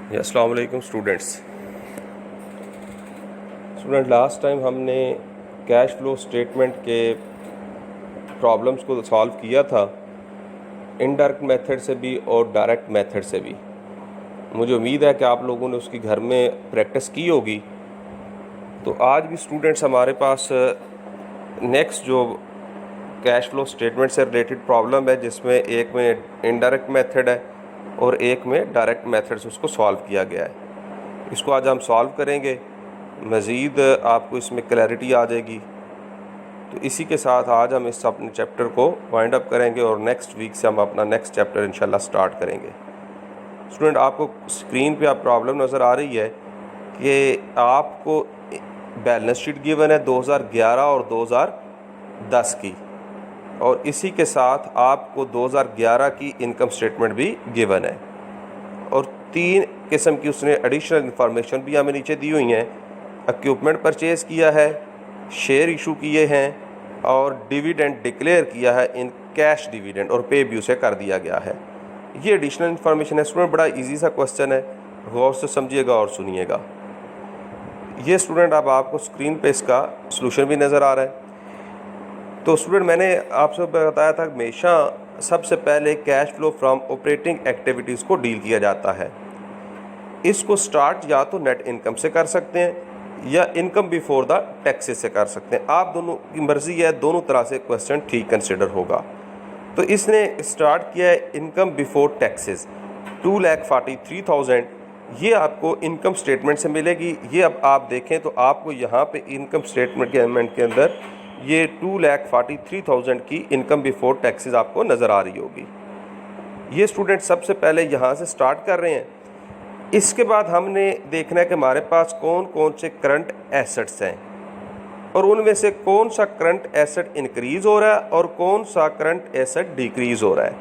अस्सलाम वालेकुम student, last time हमने कैश फ्लो स्टेटमेंट के प्रॉब्लम्स को सॉल्व किया था इनडायरेक्ट मेथड से भी और डायरेक्ट मेथड से भी। मुझे उम्मीद है कि आप लोगों ने उसकी घर में प्रैक्टिस की होगी। तो आज भी स्टूडेंट्स हमारे पास नेक्स्ट जो कैश फ्लो स्टेटमेंट से रिलेटेड प्रॉब्लम है, जिसमें एक में इनडायरेक्ट मेथड है और एक में डायरेक्ट मेथड से उसको सॉल्व किया गया है। इसको आज हम सॉल्व करेंगे, मज़ीद आपको इसमें क्लैरिटी आ जाएगी। तो इसी के साथ आज हम इस अपने चैप्टर को वाइंड अप करेंगे और नेक्स्ट वीक से हम अपना नेक्स्ट चैप्टर इंशाल्लाह स्टार्ट करेंगे। स्टूडेंट, आपको स्क्रीन पे आप प्रॉब्लम नज़र आ रही है कि आपको बैलेंस शीट गिवन है 2011 और 2010 की, और इसी के साथ आपको 2011 की इनकम स्टेटमेंट भी गिवन है और 3 किस्म की उसने एडिशनल इंफॉर्मेशन भी हमें नीचे दी हुई हैं। इक्विपमेंट परचेज़ किया है, शेयर इशू किए हैं और डिविडेंड डिक्लेयर किया है इन कैश डिविडेंड और पे भी उसे कर दिया गया है। ये एडिशनल इंफॉर्मेशन है। स्टूडेंट, बड़ा इजी सा क्वेश्चन है, गौर से समझिएगा और सुनिएगा। ये स्टूडेंट अब आपको स्क्रीन पे इसका सलूशन भी नज़र आ रहा है। तो स्टूडेंट, मैंने आपसे बताया था हमेशा सबसे पहले cash flow from operating activities को डील किया जाता है। इसको स्टार्ट या तो नेट इनकम से कर सकते हैं या इनकम बिफोर द टैक्सेस से कर सकते हैं। आप दोनों की मर्ज़ी है, दोनों तरह से क्वेश्चन ठीक कंसिडर होगा। तो इसने स्टार्ट किया है इनकम बिफोर टैक्सेस 2,43,000। ये आपको इनकम स्टेटमेंट से मिलेगी। ये अब आप देखें तो आपको यहाँ पे इनकम स्टेटमेंट के अंदर ये 2,43,000 की इनकम बिफोर टैक्सेस आपको नज़र आ रही होगी। ये स्टूडेंट सबसे पहले यहाँ से स्टार्ट कर रहे हैं। इसके बाद हमने देखना है कि हमारे पास कौन कौन से करंट एसेट्स हैं और उनमें से कौन सा करंट एसेट इंक्रीज़ हो रहा है और कौन सा करंट एसेट डिक्रीज़ हो रहा है।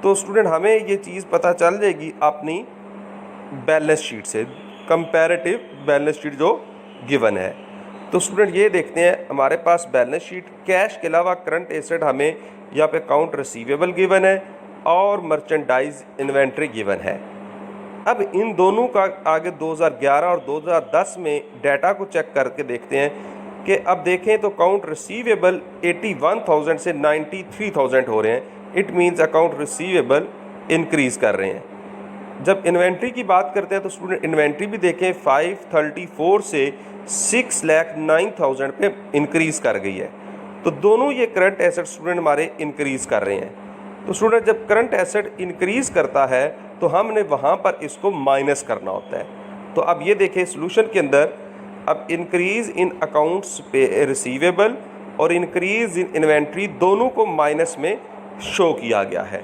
तो स्टूडेंट, हमें ये चीज़ पता चल जाएगी अपनी बैलेंस शीट से, कंपैरेटिव बैलेंस शीट जो गिवन है। तो स्टूडेंट, ये देखते हैं हमारे पास बैलेंस शीट, कैश के अलावा करंट एसेट हमें यहाँ पे अकाउंट रिसीवेबल गिवन है और मर्चेंडाइज इन्वेंट्री गिवन है। अब इन दोनों का आगे 2011 और 2010 में डाटा को चेक करके देखते हैं कि अब देखें तो अकाउंट रिसीवेबल 81,000 से 93,000 हो रहे हैं। It means account receivable increase कर रहे हैं। जब इन्वेंट्री की बात करते हैं तो स्टूडेंट इन्वेंट्री भी देखें 534 से 6,09,000 पे इंक्रीज़ कर गई है। तो दोनों ये करंट एसेट स्टूडेंट हमारे इंक्रीज़ कर रहे हैं। तो स्टूडेंट, जब करंट एसेट इंक्रीज़ करता है तो हमने वहाँ पर इसको माइनस करना होता है। तो अब ये देखें सॉल्यूशन के अंदर, अब इंक्रीज़ इन अकाउंट्स पे रिसीवेबल और इंक्रीज़ इन इन्वेंट्री दोनों को माइनस में शो किया गया है।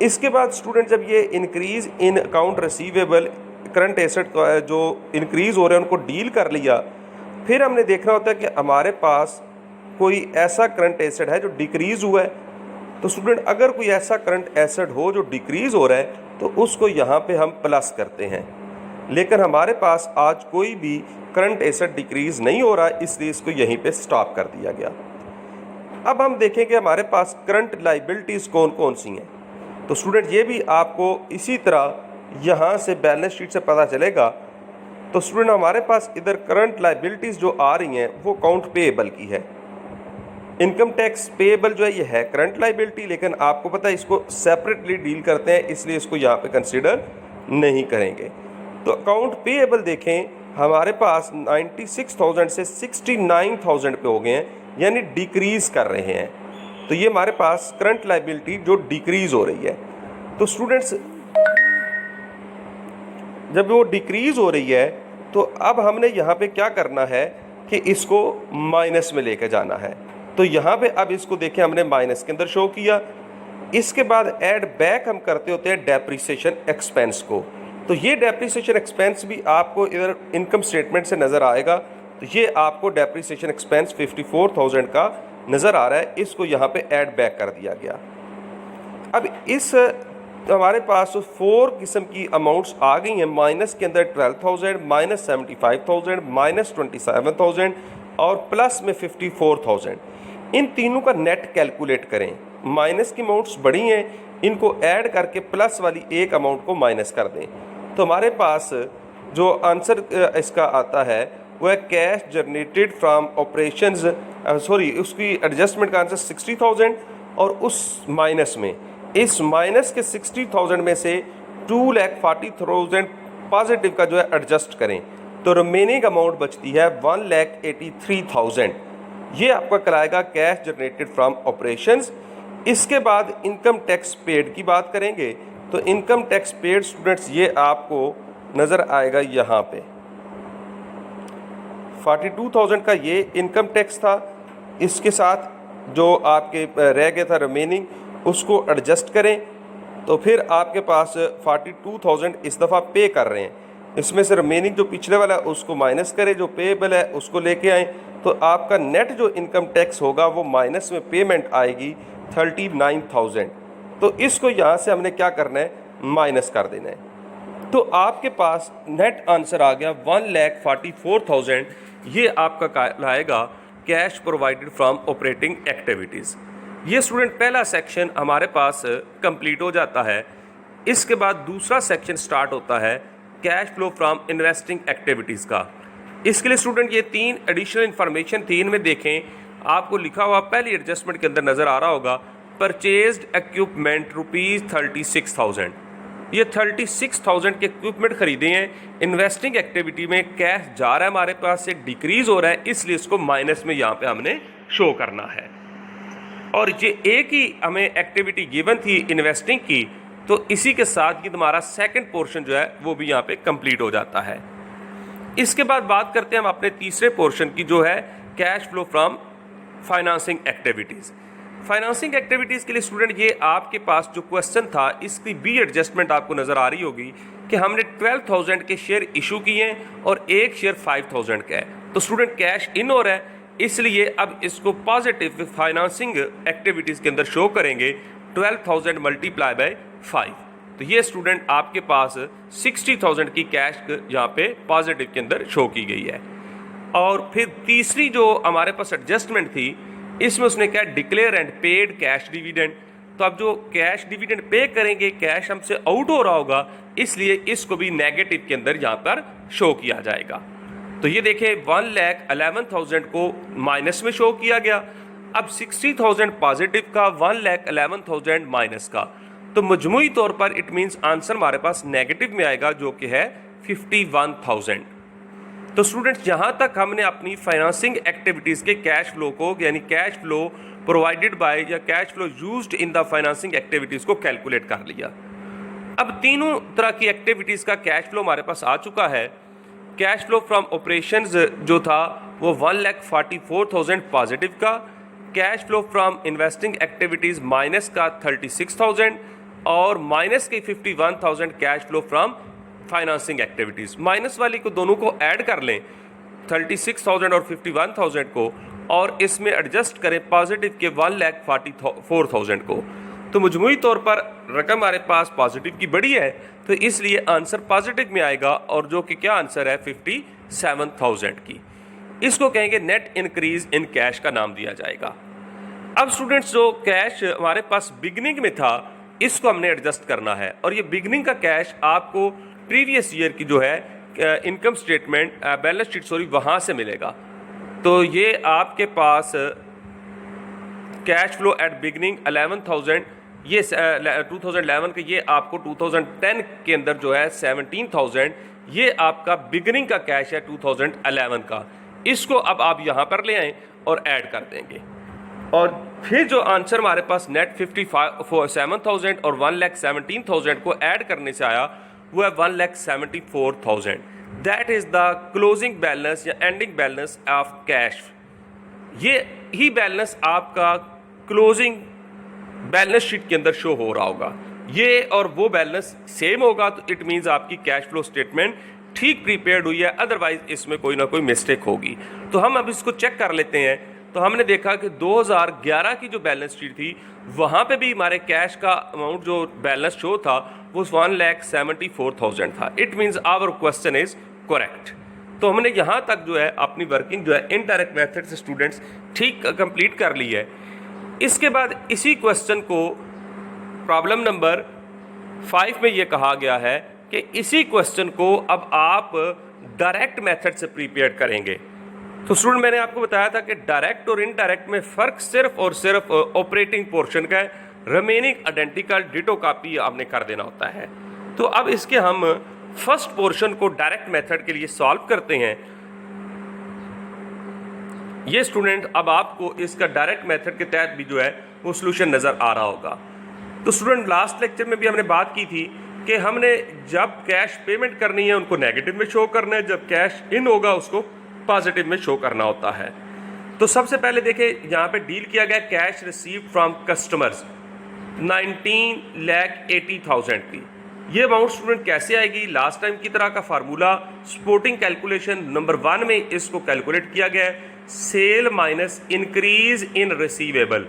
इसके बाद स्टूडेंट, जब ये increase in account receivable current asset जो इंक्रीज़ हो रहे हैं उनको डील कर लिया, फिर हमने देखना होता है कि हमारे पास कोई ऐसा करंट एसेट है जो डिक्रीज़ हुआ है। तो स्टूडेंट, अगर कोई ऐसा करंट एसेट हो जो डिक्रीज़ हो रहा है तो उसको यहाँ पे हम प्लस करते हैं। लेकिन हमारे पास आज कोई भी करंट एसेट डिक्रीज़ नहीं हो रहा, इसलिए इसको यहीं पे स्टॉप कर दिया गया। अब हम देखें कि हमारे पास करंट लाइबिलिटीज़ कौन कौन सी हैं। तो स्टूडेंट, ये भी आपको इसी तरह यहाँ से बैलेंस शीट से पता चलेगा। तो स्टूडेंट, हमारे पास इधर करंट लाइबिलिटीज़ जो आ रही हैं वो अकाउंट पेएबल की है। इनकम टैक्स पेएबल जो है ये है करंट लाइबिलिटी, लेकिन आपको पता है इसको सेपरेटली डील करते हैं, इसलिए इसको यहाँ पे कंसीडर नहीं करेंगे। तो अकाउंट पेएबल देखें, हमारे पास 96,000 से 69,000 पे हो गए हैं, यानी डिक्रीज़ कर रहे हैं। तो ये हमारे पास करंट लाइबिलिटी जो डिक्रीज़ हो रही है। तो स्टूडेंट्स, जब वो डिक्रीज़ हो रही है तो अब हमने यहाँ पे क्या करना है कि इसको माइनस में लेके जाना है। तो यहाँ पे अब इसको देखें, हमने माइनस के अंदर शो किया। इसके बाद ऐड बैक हम करते होते हैं डेप्रिसिएशन एक्सपेंस को। तो ये डेप्रिसिएशन एक्सपेंस भी आपको इधर इनकम स्टेटमेंट से नज़र आएगा। तो ये आपको डेप्रिसिएशन एक्सपेंस 54,000 का नज़र आ रहा है, इसको यहाँ पे ऐड बैक कर दिया गया। अब इस हमारे पास 4 किस्म की अमाउंट्स आ गई हैं। माइनस के अंदर 12,000, माइनस 75,000, माइनस 27,000 और प्लस में 54,000। इन तीनों का नेट कैलकुलेट करें। माइनस की अमाउंट्स बड़ी हैं, इनको ऐड करके प्लस वाली एक अमाउंट को माइनस कर दें। तो हमारे पास जो आंसर इसका आता है वो है cash generated from operations, sorry उसकी एडजस्टमेंट का आंसर 60,000 और उस माइनस में इस माइनस के 60,000 में से 2,40,000 पॉजिटिव का जो है एडजस्ट करें तो रिमेनिंग अमाउंट बचती है 1,83,000। ये आपका कराएगा कैश जनरेटेड फ्रॉम ऑपरेशंस। इसके बाद इनकम टैक्स पेड की बात करेंगे तो इनकम टैक्स पेड स्टूडेंट्स ये आपको नज़र आएगा यहाँ पे 42,000 का ये इनकम टैक्स था। इसके साथ जो आपके रह गया था रिमेनिंग उसको एडजस्ट करें तो फिर आपके पास 42,000 इस दफ़ा पे कर रहे हैं। इसमें से रिमेनिंग जो पिछले वाला है उसको माइनस करें, जो पेएबल है उसको लेके आएँ तो आपका नेट जो इनकम टैक्स होगा वो माइनस में पेमेंट आएगी 39,000। तो इसको यहाँ से हमने क्या करना है, माइनस कर देना है। तो आपके पास नेट आंसर आ गया 1,44,000। ये आपका कहलाएगा cash provided from operating activities. ये स्टूडेंट पहला सेक्शन हमारे पास कंप्लीट हो जाता है। इसके बाद दूसरा सेक्शन स्टार्ट होता है cash flow from investing activities का। इसके लिए स्टूडेंट ये 3 एडिशनल इन्फॉर्मेशन थी, इनमें देखें आपको लिखा हुआ पहली एडजस्टमेंट के अंदर नज़र आ रहा होगा परचेज्ड इक्विपमेंट ₹36,000। ये 36,000 के इक्विपमेंट खरीदे हैं। इन्वेस्टिंग एक्टिविटी में कैश जा रहा है हमारे पास से डिक्रीज़ हो रहा है, इसलिए इसको माइनस में यहाँ पे हमने शो करना है। और ये एक ही हमें एक्टिविटी गिवन थी इन्वेस्टिंग की, तो इसी के साथ ये हमारा सेकंड पोर्शन जो है वो भी यहाँ पे कंप्लीट हो जाता है। इसके बाद बात करते हैं हम अपने तीसरे पोर्शन की जो है cash flow from financing activities. Financing activities के लिए स्टूडेंट ये आपके पास जो क्वेश्चन था इसकी भी एडजस्टमेंट आपको नज़र आ रही होगी कि हमने 12,000 के शेयर इशू किए हैं और एक शेयर 5,000 का है। तो स्टूडेंट कैश इन हो रहा है, इसलिए अब इसको पॉजिटिव फाइनेंसिंग एक्टिविटीज़ के अंदर शो करेंगे 12,000 मल्टीप्लाई बाय 5। तो ये स्टूडेंट आपके पास 60,000 की कैश यहाँ पे पॉजिटिव के अंदर शो की गई है। और फिर तीसरी जो हमारे पास एडजस्टमेंट थी इसमें उसने क्या declare and paid cash dividend. तो अब जो कैश डिविडेंड पे करेंगे कैश हमसे आउट हो रहा होगा, इसलिए इसको भी नेगेटिव के अंदर यहाँ पर शो किया जाएगा। तो ये देखें 1,11,000 को माइनस में शो किया गया। अब 60,000 पॉजिटिव का, 1,11,000 माइनस का, तो मजमूई तौर पर इट मीन्स आंसर हमारे पास नेगेटिव में आएगा जो कि है 51,000। तो स्टूडेंट्स यहाँ तक हमने अपनी फाइनेंसिंग एक्टिविटीज़ के कैश फ्लो को यानी कैश फ्लो प्रोवाइडेड बाय या cash flow used in the financing activities को कैलकुलेट कर लिया। अब तीनों तरह की एक्टिविटीज़ का कैश फ्लो हमारे पास आ चुका है। कैश फ्लो फ्रॉम ऑपरेशंस जो था वो 1,44,000 पॉजिटिव का, cash flow from investing activities minus का 36,000 और माइनस के 51,000 cash flow from financing activities. Minus वाली को दोनों को ऐड कर लें 36,000 और 51,000 को, और इसमें एडजस्ट करें पॉजिटिव के 1,44,000 को। तो मजमूई तौर पर रकम हमारे पास पॉजिटिव की बड़ी है, तो इसलिए आंसर पॉजिटिव में आएगा और जो कि क्या आंसर है 57,000 की। इसको कहेंगे नेट इंक्रीज इन कैश का नाम दिया जाएगा। अब स्टूडेंट्स जो कैश हमारे पास बिगनिंग में था इसको हमने एडजस्ट करना है, और ये बिगनिंग का कैश आपको प्रीवियस ईयर की जो है इनकम स्टेटमेंट बैलेंस शीट वहाँ से मिलेगा। तो ये आपके पास कैश फ्लो एट बिगनिंग 11,000, ये 2011 के, ये आपको 2010 के अंदर जो है 17,000, ये आपका बिगनिंग का कैश है 2011 का। इसको अब आप यहाँ पर ले आएँ और ऐड कर देंगे, और फिर जो आंसर हमारे पास नेट 57,000 और 1,17,000 को ऐड करने से आया वो है 1,74,000। That is the closing balance या एंडिंग बैलेंस ऑफ कैश। ये ही बैलेंस आपका क्लोजिंग बैलेंस शीट के अंदर शो हो रहा होगा। ये और वो बैलेंस सेम होगा, तो इट मीन्स आपकी कैश फ्लो स्टेटमेंट ठीक प्रीपेयर्ड हुई है, अदरवाइज इसमें कोई ना कोई मिस्टेक होगी। तो हम अब इसको चेक कर लेते हैं। तो हमने देखा कि 2011 की जो बैलेंस शीट थी वहाँ पे भी हमारे कैश का अमाउंट जो बैलेंस शो था वो 1,74,000 था। It means our question is correct. तो हमने यहाँ तक जो है अपनी वर्किंग जो है इनडायरेक्ट मेथड से स्टूडेंट्स ठीक कंप्लीट कर ली है। इसके बाद इसी क्वेश्चन को प्रॉब्लम नंबर 5 में ये कहा गया है कि इसी क्वेश्चन को अब आप डायरेक्ट मेथड से प्रिपेयर करेंगे। तो स्टूडेंट मैंने आपको बताया था कि डायरेक्ट और इनडायरेक्ट में फ़र्क सिर्फ और सिर्फ ऑपरेटिंग पोर्शन का है, रिमेनिंग आइडेंटिकल डिटो कॉपी आपने कर देना होता है। तो अब इसके हम फर्स्ट पोर्शन को डायरेक्ट मेथड के लिए सॉल्व करते हैं। ये स्टूडेंट अब आपको इसका डायरेक्ट मेथड के तहत भी जो है वो सोल्यूशन नज़र आ रहा होगा। तो स्टूडेंट लास्ट लेक्चर में भी हमने बात की थी कि हमने जब कैश पेमेंट करनी है उनको नेगेटिव में शो करना है, जब कैश इन होगा उसको पॉजिटिव में शो करना होता है। तो सबसे पहले देखें यहाँ पे डील किया गया कैश रिसीव्ड फ्रॉम कस्टमर्स 19,80,000 की। ये अमाउंट स्टूडेंट कैसे आएगी? लास्ट टाइम की तरह का फार्मूला सपोर्टिंग कैलकुलेशन नंबर 1 में इसको कैलकुलेट किया गया है, sale minus increase in receivable.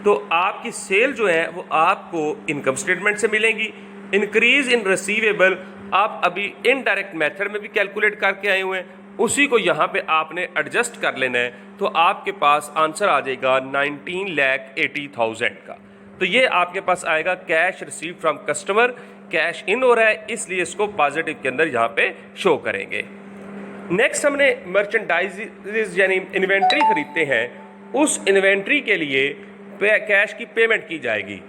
तो आपकी सेल जो है वो आपको इनकम स्टेटमेंट से मिलेंगी। इंक्रीज इन रिसीवेबल आप अभी इनडायरेक्ट मेथड में भी कैलकुलेट करके आए हुए हैं, उसी को यहाँ पे आपने एडजस्ट कर लेना है। तो आपके पास आंसर आ जाएगा 19,80,000 का। तो ये आपके पास आएगा cash receive from customer, cash in हो रहा है इसलिए इसको पॉजिटिव के अंदर यहाँ पे शो करेंगे। नेक्स्ट हमने मर्चेंडाइज यानी इन्वेंट्री खरीदते हैं, उस इन्वेंट्री के लिए कैश की पेमेंट की जाएगी।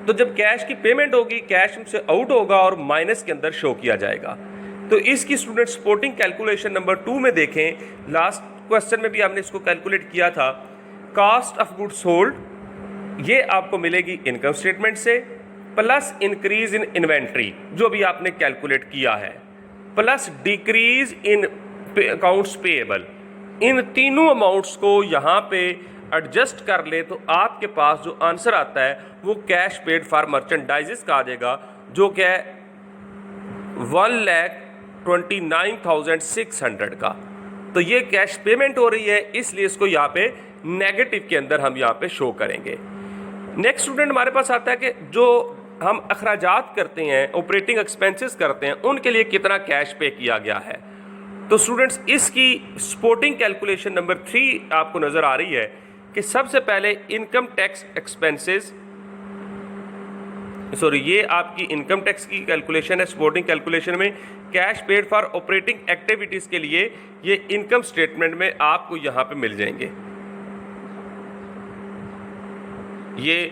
तो जब कैश की पेमेंट होगी कैश से आउट होगा और माइनस के अंदर शो किया जाएगा। तो इसकी स्टूडेंट सपोर्टिंग कैलकुलेशन नंबर 2 में देखें, लास्ट क्वेश्चन में भी हमने इसको कैलकुलेट किया था। कॉस्ट ऑफ गुड्स सोल्ड ये आपको मिलेगी इनकम स्टेटमेंट से, प्लस इंक्रीज इन इन्वेंट्री जो भी आपने कैलकुलेट किया है, plus decrease in accounts payable. इन तीनों अमाउंट्स को यहाँ पे एडजस्ट कर ले तो आपके पास जो आंसर आता है वो कैश पेड फॉर मर्चेंडाइजेस का आ जाएगा, जो कि है 1,29,600 का। तो ये कैश पेमेंट हो रही है इसलिए इसको यहाँ पे नेगेटिव के अंदर हम यहाँ पे शो करेंगे। नेक्स्ट स्टूडेंट हमारे पास आता है कि जो हम अखराजात करते हैं, ऑपरेटिंग एक्सपेंसेस करते हैं, उनके लिए कितना कैश पे किया गया है। तो स्टूडेंट्स इसकी सपोर्टिंग कैलकुलेशन नंबर 3 आपको नज़र आ रही है कि सबसे पहले इनकम टैक्स एक्सपेंसेस, ये आपकी इनकम टैक्स की कैलकुलेशन है। सपोर्टिंग कैलकुलेशन में cash paid for operating activities के लिए ये इनकम स्टेटमेंट में आपको यहाँ पे मिल जाएंगे। ये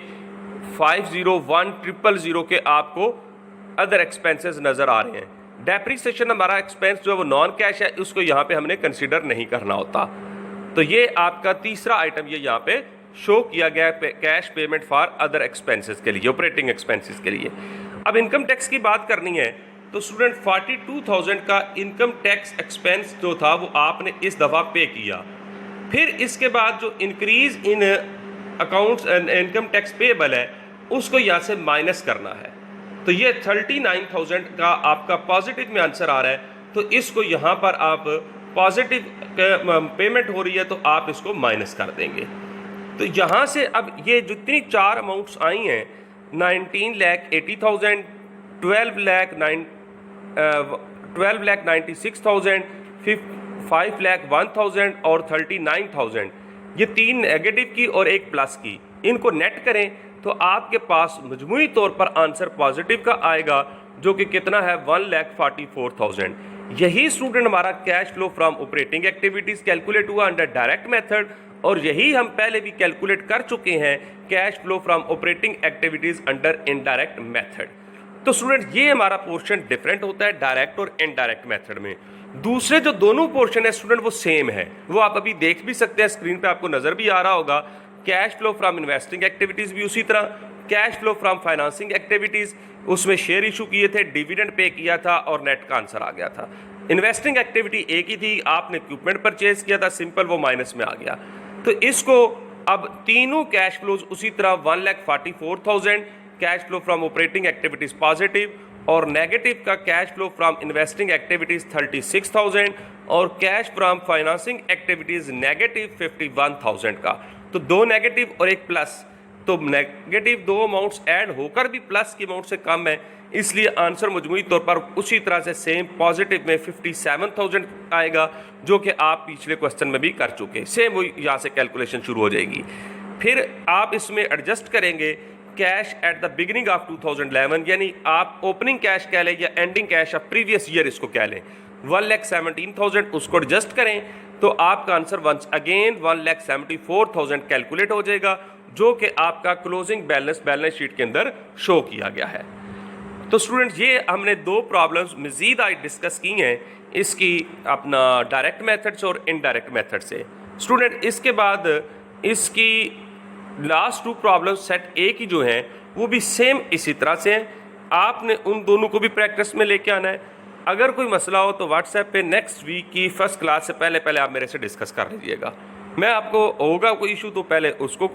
501,000 के आपको अदर एक्सपेंसेस नज़र आ रहे हैं। डेप्रीसिएशन हमारा एक्सपेंस जो है वो नॉन कैश है, उसको यहाँ पे हमने कंसीडर नहीं करना होता। तो ये आपका तीसरा आइटम ये यहाँ पे शो किया गया है cash payment for other expenses के लिए, ऑपरेटिंग एक्सपेंसेस के लिए। अब इनकम टैक्स की बात करनी है तो स्टूडेंट 42,000 का इनकम टैक्स एक्सपेंस जो था वो आपने इस दफ़ा पे किया। फिर इसके बाद जो increase in accounts income tax payable है उसको यहाँ से माइनस करना है। तो ये 39,000 का आपका पॉजिटिव में आंसर आ रहा है, तो इसको यहाँ पर आप पॉजिटिव पेमेंट हो रही है तो आप इसको माइनस कर देंगे। तो यहाँ से अब ये जितनी 4 अमाउंट्स आई हैं 19,80,000, 12,96,000, 5,01,000 और 39,000, ये 3 नेगेटिव की और 1 प्लस की, इनको नेट करें तो आपके पास मजमूई तौर पर आंसर पॉजिटिव का आएगा जो कि कितना है 1,44,000। यही स्टूडेंट हमारा cash flow from operating activities calculate हुआ अंडर डायरेक्ट मेथड, और यही हम पहले भी कैलकुलेट कर चुके हैं cash flow from operating activities under indirect method. तो स्टूडेंट ये हमारा पोर्शन डिफरेंट होता है डायरेक्ट और इनडायरेक्ट मेथड में। दूसरे जो दोनों पोर्शन है स्टूडेंट वो सेम है, वो आप अभी देख भी सकते हैं, स्क्रीन पे आपको नज़र भी आ रहा होगा। Cash flow from investing activities भी उसी तरह, cash flow from financing activities उसमें शेयर इशू किए थे, डिविडेंड पे किया था और नेट का आंसर आ गया था। इन्वेस्टिंग एक्टिविटी एक ही थी, आपने इक्विपमेंट परचेज किया था, सिंपल वो माइनस में आ गया। तो इसको अब तीनों कैश फ्लोज उसी तरह 1,44,000 cash flow from operating activities positive, और नेगेटिव का cash flow from investing activities 36,000 और cash from financing activities negative 51,000 का। तो 2 नेगेटिव और 1 प्लस, तो नेगेटिव 2 अमाउंट्स ऐड होकर भी प्लस की अमाउंट से कम है, इसलिए आंसर मजमूई तौर पर उसी तरह से सेम पॉजिटिव में 57,000 आएगा जो कि आप पिछले क्वेश्चन में भी कर चुके। सेम वही यहाँ से कैलकुलेशन शुरू हो जाएगी। फिर आप इसमें एडजस्ट करेंगे cash at the beginning of 2011, यानी आप ओपनिंग कैश कह लें या ending cash of previous year इसको कह लें, 1,17,000 उसको एडजस्ट करें तो आपका आंसर वंस अगेन 1,74,000 कैलकुलेट हो जाएगा, जो कि आपका क्लोजिंग बैलेंस शीट के अंदर शो किया गया है। तो स्टूडेंट्स ये हमने दो प्रॉब्लम्स मज़ीद आज डिस्कस की हैं, इसकी अपना डायरेक्ट मेथड से और इनडायरेक्ट मेथड से। स्टूडेंट इसके बाद इसकी last two problems set A की जो हैं वो भी सेम इसी तरह से हैं, आपने उन दोनों को भी प्रैक्टिस में लेके आना है। अगर कोई मसला हो तो व्हाट्सएप पे नेक्स्ट वीक की फर्स्ट क्लास से पहले आप मेरे से डिस्कस कर लीजिएगा। मैं आपको होगा कोई इशू तो पहले उसको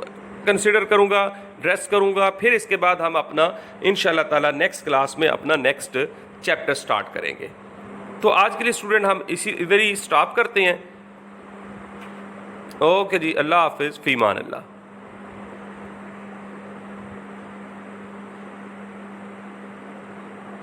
कंसिडर करूँगा, ड्रेस करूँगा, फिर इसके बाद हम अपना इंशाल्लाह ताला नेक्स्ट क्लास में अपना नेक्स्ट चैप्टर स्टार्ट करेंगे। तो आज के लिए स्टूडेंट हम इधर ही स्टॉप करते हैं। ओके जी, अल्लाह हाफिज़, फ़ीमान अल्लाह।